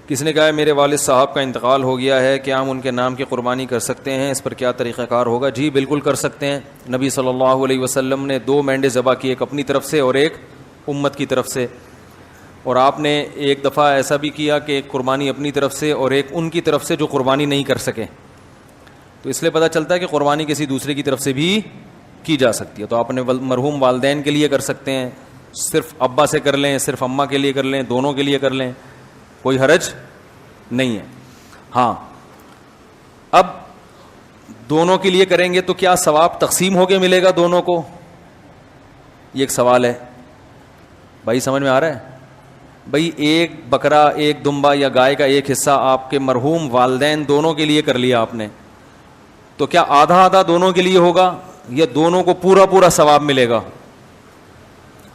کسی نے کہا ہے میرے والد صاحب کا انتقال ہو گیا ہے، کیا ہم ان کے نام کی قربانی کر سکتے ہیں؟ اس پر کیا طریقہ کار ہوگا؟ جی بالکل کر سکتے ہیں. نبی صلی اللہ علیہ وسلم نے 2 مینڈے ذبح کی، ایک اپنی طرف سے اور ایک امت کی طرف سے. اور آپ نے ایک دفعہ ایسا بھی کیا کہ ایک قربانی اپنی طرف سے اور ایک ان کی طرف سے جو قربانی نہیں کر سکے. تو اس لیے پتہ چلتا ہے کہ قربانی کسی دوسرے کی طرف سے بھی کی جا سکتی ہے. تو آپ نے مرحوم والدین کے لیے کر سکتے ہیں، صرف ابا سے کر لیں، صرف اماں کے لیے کر لیں، دونوں کے لیے کر لیں، کوئی حرج نہیں ہے. ہاں اب دونوں کے لیے کریں گے تو کیا ثواب تقسیم ہو کے ملے گا دونوں کو؟ یہ ایک سوال ہے بھائی، سمجھ میں آ رہا ہے؟ بھائی ایک بکرا، ایک دمبا یا گائے کا ایک حصہ آپ کے مرحوم والدین دونوں کے لیے کر لیا آپ نے، تو کیا آدھا آدھا دونوں کے لیے ہوگا یا دونوں کو پورا پورا ثواب ملے گا؟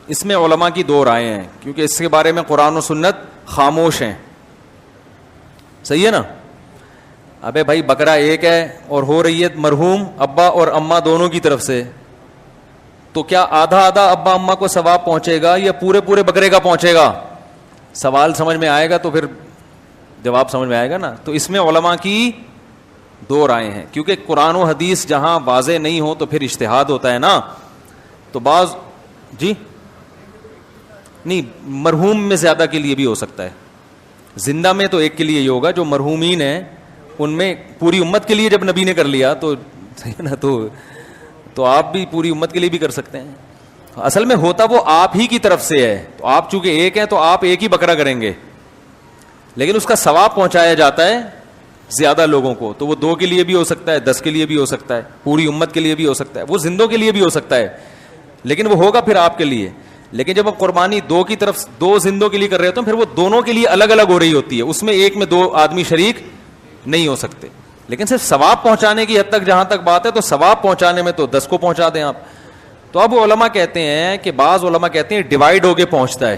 اس میں علماء کی 2 رائے ہیں، کیونکہ اس کے بارے میں قرآن و سنت خاموش ہیں. صحیح ہے نا؟ ابے بھائی بکرا ایک ہے اور ہو رہی ہے مرحوم ابا اور اماں دونوں کی طرف سے، تو کیا آدھا آدھا ابا اماں کو ثواب پہنچے گا یا پورے پورے بکرے کا پہنچے گا؟ سوال سمجھ میں آئے گا تو پھر جواب سمجھ میں آئے گا نا. تو اس میں علماء کی 2 رائے ہیں، کیونکہ قرآن و حدیث جہاں واضح نہیں ہو تو پھر اجتہاد ہوتا ہے نا. تو بعض جی نہیں، مرحوم میں زیادہ کے لیے بھی ہو سکتا ہے. زندہ میں تو ایک کے لیے ہی ہوگا، جو مرحومین ہیں ان میں پوری امت کے لیے جب نبی نے کر لیا تو صحیح نا، تو آپ بھی پوری امت کے لیے بھی کر سکتے ہیں. اصل میں ہوتا وہ آپ ہی کی طرف سے ہے، تو آپ چونکہ ایک ہیں تو آپ ایک ہی بکرا کریں گے، لیکن اس کا ثواب پہنچایا جاتا ہے زیادہ لوگوں کو. تو وہ 2 کے لیے بھی ہو سکتا ہے، 10 کے لیے بھی ہو سکتا ہے، پوری امت کے لیے بھی ہو سکتا ہے، وہ زندوں کے لیے بھی ہو سکتا ہے، لیکن وہ ہوگا پھر آپ کے لیے. لیکن جب آپ قربانی 2 کی طرف 2 زندوں کے لیے کر رہے ہوتے ہیں، پھر وہ دونوں کے لیے الگ الگ ہو رہی ہوتی ہے، اس میں ایک میں 2 آدمی شریک نہیں ہو سکتے. لیکن صرف ثواب پہنچانے کی حد تک جہاں تک بات ہے تو ثواب پہنچانے میں تو 10 کو پہنچا دیں آپ. تو اب علماء کہتے ہیں کہ بعض علماء کہتے ہیں ڈیوائیڈ ہو کے پہنچتا ہے،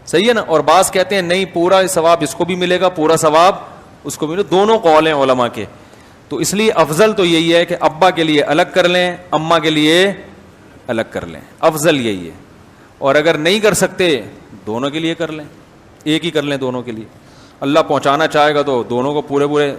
صحیح ہے نا، اور بعض کہتے ہیں نہیں پورا ثواب اس کو بھی ملے گا، پورا ثواب اس کو بھی ملے. دونوں قول ہیں علماء کے. تو اس لیے افضل تو یہی ہے کہ ابا کے لیے الگ کر لیں، اماں کے لیے الگ کر لیں، افضل یہی ہے. اور اگر نہیں کر سکتے دونوں کے لیے کر لیں، ایک ہی کر لیں دونوں کے لیے. اللہ پہنچانا چاہے گا تو دونوں کو پورے